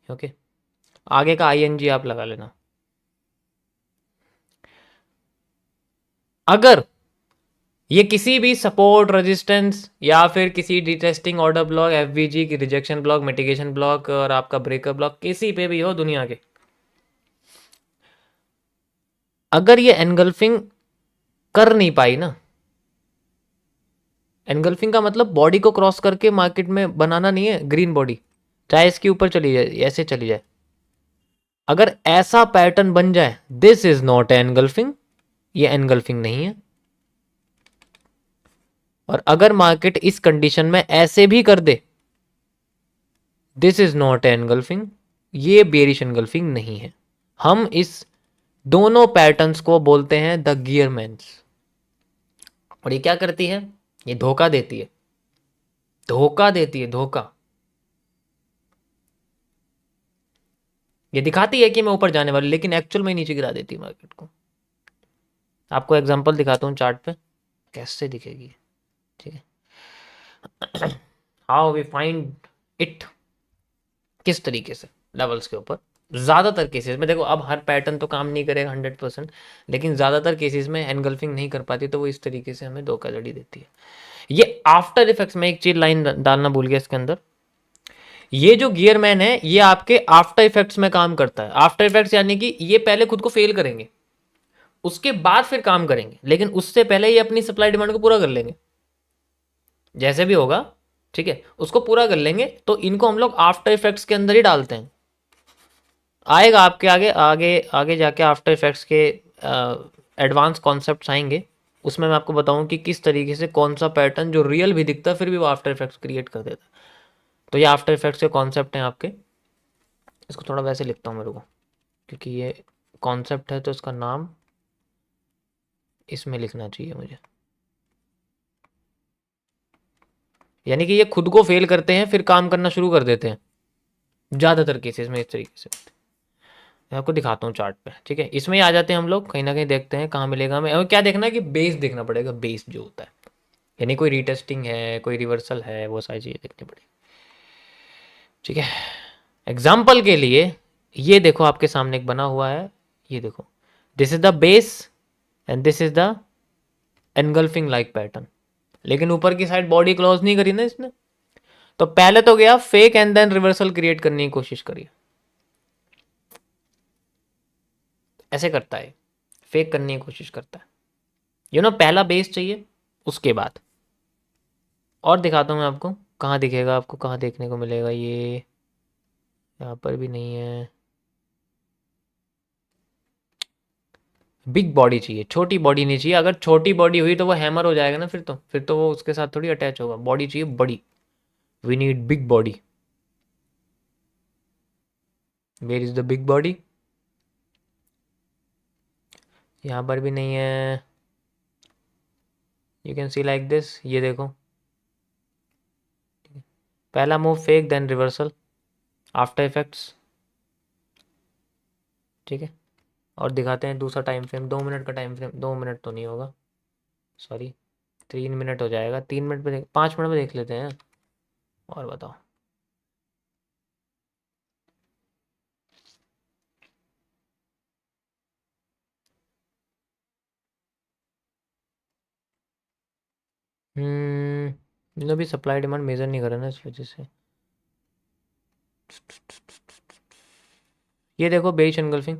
Okay, आगे का ING आप लगा लेना। अगर ये किसी भी सपोर्ट रेजिस्टेंस या फिर किसी डिटेस्टिंग ऑर्डर ब्लॉक, एफवीजी की रिजेक्शन ब्लॉक, मिटिगेशन ब्लॉक और आपका ब्रेकर ब्लॉक किसी पे भी हो दुनिया के, अगर ये एनगल्फिंग कर नहीं पाई ना, एनगल्फिंग का मतलब बॉडी को क्रॉस करके मार्केट में बनाना नहीं है ग्रीन बॉडी, चाहे इसके ऊपर चली जाए ऐसे चली जाए, अगर ऐसा पैटर्न बन जाए, दिस इज नॉट एनगल्फिंग, ये एनगल्फिंग नहीं है। और अगर मार्केट इस कंडीशन में ऐसे भी कर दे, दिस इज नॉट एनगल्फिंग, ये बेरिश एनगल्फिंग नहीं है। हम इस दोनों पैटर्न्स को बोलते हैं द गियरमैन्स। और ये क्या करती है, ये धोखा देती है, धोखा देती है, धोखा। ये दिखाती है कि मैं ऊपर जाने वाली, लेकिन एक्चुअल में नीचे गिरा देती है मार्केट को। आपको एग्जांपल दिखाता हूँ चार्ट पे कैसे दिखेगी, ठीक है। हाउ वी फाइंड इट, किस तरीके से लेवल्स के ऊपर। ज़्यादातर केसेस में देखो, अब हर पैटर्न तो काम नहीं करेगा 100%, लेकिन ज़्यादातर केसेस में एनगल्फिंग नहीं कर पाती, तो वो इस तरीके से हमें धोखाधड़ी देती है। ये आफ्टर इफेक्ट्स में एक चीज लाइन डालना भूल गया इसके अंदर, ये जो गियरमैन है ये आपके आफ्टर इफेक्ट्स में काम करता है। आफ्टर इफेक्ट्स यानी कि ये पहले खुद को फेल करेंगे, उसके बाद फिर काम करेंगे, लेकिन उससे पहले ये अपनी सप्लाई डिमांड को पूरा कर लेंगे, जैसे भी होगा, ठीक है, उसको पूरा कर लेंगे। तो इनको हम लोग आफ्टर इफेक्ट्स के अंदर ही डालते हैं। आएगा आपके आगे आगे आगे जाके आफ्टर इफेक्ट्स के एडवांस कॉन्सेप्ट्स आएंगे, उसमें मैं आपको बताऊं कि किस तरीके से कौन सा पैटर्न जो रियल भी दिखता है फिर भी वो आफ्टर इफेक्ट्स क्रिएट कर देता है। तो ये आफ्टर इफेक्ट्स के कॉन्सेप्ट हैं आपके। इसको थोड़ा वैसे लिखता हूँ मेरे को, क्योंकि ये कॉन्सेप्ट है तो इसका नाम इसमें लिखना चाहिए मुझे। यानी कि ये खुद को फेल करते हैं फिर काम करना शुरू कर देते हैं, ज़्यादातर केसेस में इस तरीके से। मैं आपको दिखाता हूँ चार्ट पे, ठीक है। इसमें ही आ जाते हैं हम लोग, कहीं ना कहीं देखते हैं कहाँ मिलेगा हमें। और क्या देखना है कि बेस देखना पड़ेगा, बेस जो होता है, यानी कोई रीटेस्टिंग है, कोई रिवर्सल है, वो सारी चीज़ें देखनी पड़ेगी, ठीक है। एग्जाम्पल के लिए ये देखो आपके सामने एक बना हुआ है, ये देखो, this is the base and this is the engulfing like pattern, लेकिन ऊपर की साइड बॉडी क्लोज नहीं करी ना इसने, तो पहले तो गया fake and then reversal create करने की कोशिश करी, ऐसे करता है, फेक करने की कोशिश करता है, पहला बेस चाहिए उसके बाद। और दिखाता हूँ मैं आपको कहाँ दिखेगा, आपको कहाँ देखने को मिलेगा ये, यहाँ पर भी नहीं है। बिग बॉडी चाहिए, छोटी बॉडी नहीं चाहिए। अगर छोटी बॉडी हुई तो वो हैमर हो जाएगा ना, फिर तो वो उसके साथ थोड़ी अटैच होगा। बॉडी चाहिए बड़ी, we need big body. Where is the big body, यहाँ पर भी नहीं है। You can see like this, ये देखो, पहला move fake then reversal after effects, ठीक है। और दिखाते हैं दूसरा टाइम फ्रेम, 2 मिनट का टाइम फ्रेम, 2 मिनट तो नहीं होगा, सॉरी 3 मिनट हो जाएगा, 3 मिनट पे 5 मिनट में देख लेते हैं। और बताओ, अभी सप्लाई डिमांड मेजर नहीं कर रहा ना, इस वजह से। ये देखो बेरिश एनगल्फिंग,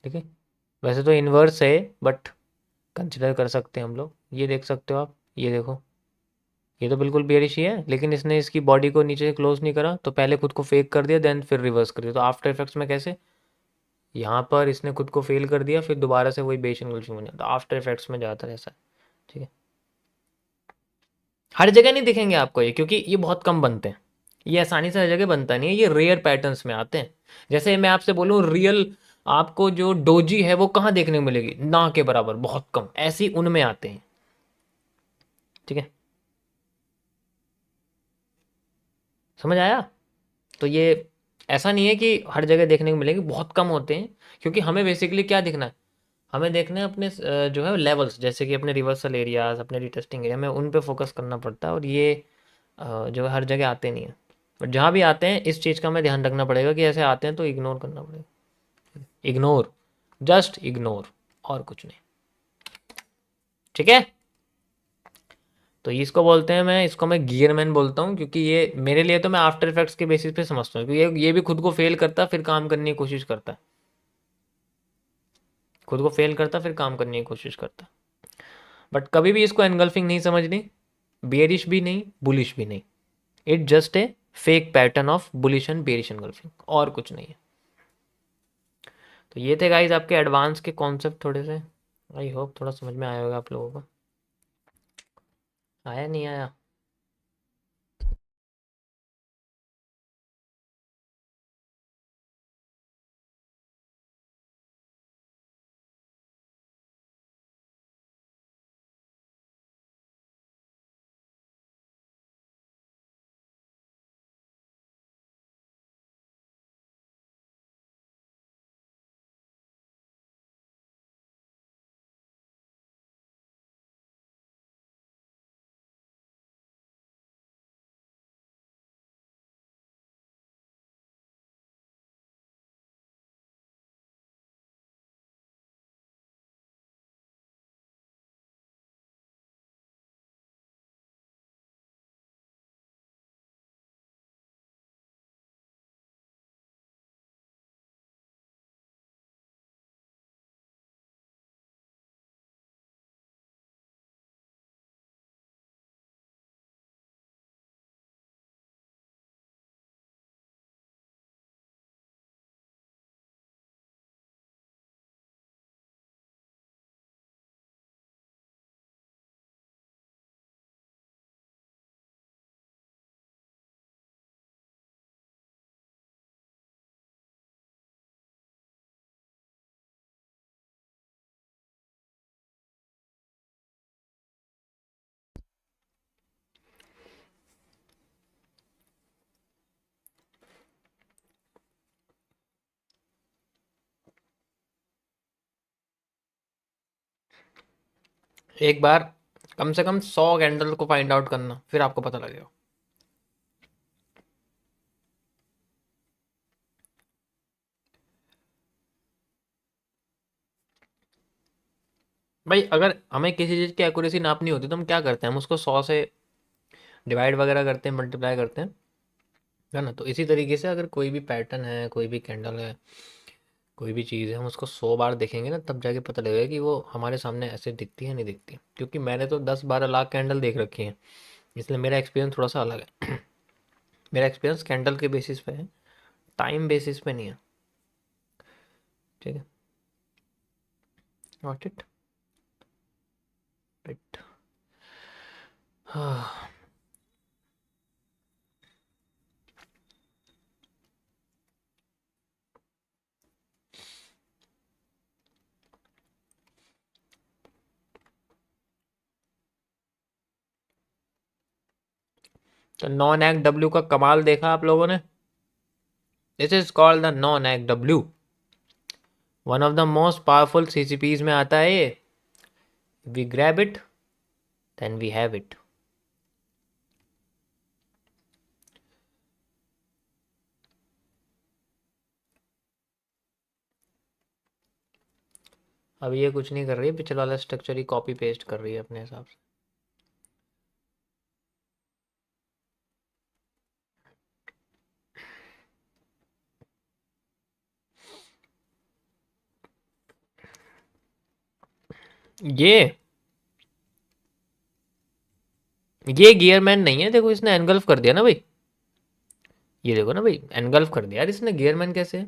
ठीक है। वैसे तो इन्वर्स है बट कंसिडर कर सकते हैं हम लोग। ये देख सकते हो आप, ये देखो, ये तो बिल्कुल बेरिश ही है, लेकिन इसने इसकी बॉडी को नीचे से क्लोज नहीं करा, तो पहले खुद को फेक कर दिया देन फिर रिवर्स कर दिया। तो आफ्टर इफेक्ट्स में कैसे, यहाँ पर इसने खुद को फेल कर दिया फिर दोबारा से वही बेरिश एनगल्फिंग बन जाता। आफ्टर इफेक्ट्स में ज़्यादातर ऐसा है, ठीक है। हर जगह नहीं दिखेंगे आपको ये, क्योंकि ये बहुत कम बनते हैं, ये आसानी से हर जगह बनता नहीं है, ये रेयर पैटर्न्स में आते हैं। जैसे मैं आपसे बोलूँ रियल, आपको जो डोजी है वो कहाँ देखने को मिलेगी, ना के बराबर, बहुत कम, ऐसी उनमें आते हैं, ठीक है। समझ आया। तो ये ऐसा नहीं है कि हर जगह देखने को मिलेंगे, बहुत कम होते हैं, क्योंकि हमें बेसिकली क्या दिखना है, हमें देखना है अपने जो है लेवल्स, जैसे कि अपने रिवर्सल एरियाज, अपने रिटेस्टिंग एरिया में उन पे फोकस करना पड़ता है, और ये जो है हर जगह आते नहीं है। बट जहाँ भी आते हैं इस चीज़ का हमें ध्यान रखना पड़ेगा कि ऐसे आते हैं तो इग्नोर करना पड़ेगा। इग्नोर, जस्ट इग्नोर, और कुछ नहीं। ठीक है, तो इसको बोलते हैं, मैं इसको मैं गियरमैन बोलता हूँ, क्योंकि ये मेरे लिए तो मैं आफ्टर इफेक्ट्स के बेसिस पे समझता हूँ, क्योंकि ये भी खुद को फेल करता फिर काम करने की कोशिश करता है, खुद को फेल करता फिर काम करने की कोशिश करता। बट कभी भी इसको एनगल्फिंग नहीं समझनी, बेरिश भी नहीं, बुलिश भी नहीं। It just a fake pattern of bullish and bearish engulfing, और कुछ नहीं है। तो ये थे गाइज आपके एडवांस के कॉन्सेप्ट थोड़े से। आई होप थोड़ा समझ में आया होगा आप लोगों को। आया नहीं आया? एक बार कम से कम 100 कैंडल को फाइंड आउट करना, फिर आपको पता लगेगा। भाई अगर हमें किसी चीज़ की एक्यूरेसी नापनी होती तो हम क्या करते हैं, हम उसको 100 से डिवाइड वगैरह करते हैं, मल्टीप्लाई करते हैं, है ना। तो इसी तरीके से अगर कोई भी पैटर्न है, कोई भी कैंडल है, कोई भी चीज़ है, हम उसको 100 बार देखेंगे ना, तब जाके पता लगेगा कि वो हमारे सामने ऐसे दिखती है नहीं दिखती। क्योंकि मैंने तो 10-12 लाख कैंडल देख रखी हैं, इसलिए मेरा एक्सपीरियंस थोड़ा सा अलग है। मेरा एक्सपीरियंस कैंडल के बेसिस पे है, टाइम बेसिस पे नहीं है। ठीक है, गॉट इट इट। हाँ, तो नॉन एक्ट डब्ल्यू का कमाल देखा आप लोगों ने? This is called the non act W, one of the most powerful CCPs में आता है ये। We grab it then we have it. अब ये कुछ नहीं कर रही है, पिछले वाला स्ट्रक्चर ही कॉपी पेस्ट कर रही है अपने हिसाब से। ये गियरमैन नहीं है, देखो इसने एनगल्फ कर दिया ना भाई। ये देखो ना भाई, एनगल्फ कर दिया यार इसने। गियरमैन कैसे?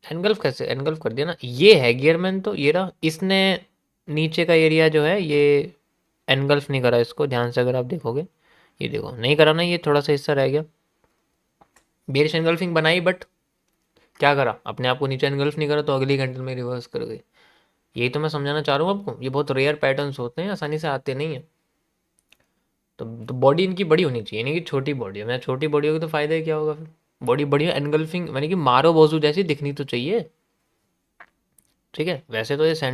एनगल्फ कैसे? एनगल्फ कर दिया ना, ये है गियरमैन। तो ये रहा, इसने नीचे का एरिया जो है ये एनगल्फ नहीं करा इसको, ध्यान से अगर आप देखोगे, ये देखो नहीं करा ना, ये थोड़ा सा हिस्सा रह गया। बेरिश एनगल्फिंग बनाई, बट क्या करा, अपने आप को नीचे एनगल्फ नहीं करा, तो अगली घंटे में रिवर्स कर गई। यही तो मैं समझाना चाह रहा हूँ आपको, ये बहुत रेयर पैटर्न्स होते हैं, आसानी से आते नहीं हैं। तो बॉडी इनकी बड़ी होनी चाहिए, नहीं कि छोटी बॉडी है। मैं छोटी बॉडी होगी तो फायदा ही क्या होगा फिर? बॉडी बड़ी एनगल्फिंग, यानी कि मारो बोजू जैसी दिखनी तो चाहिए। ठीक है, वैसे तो ये सेंटर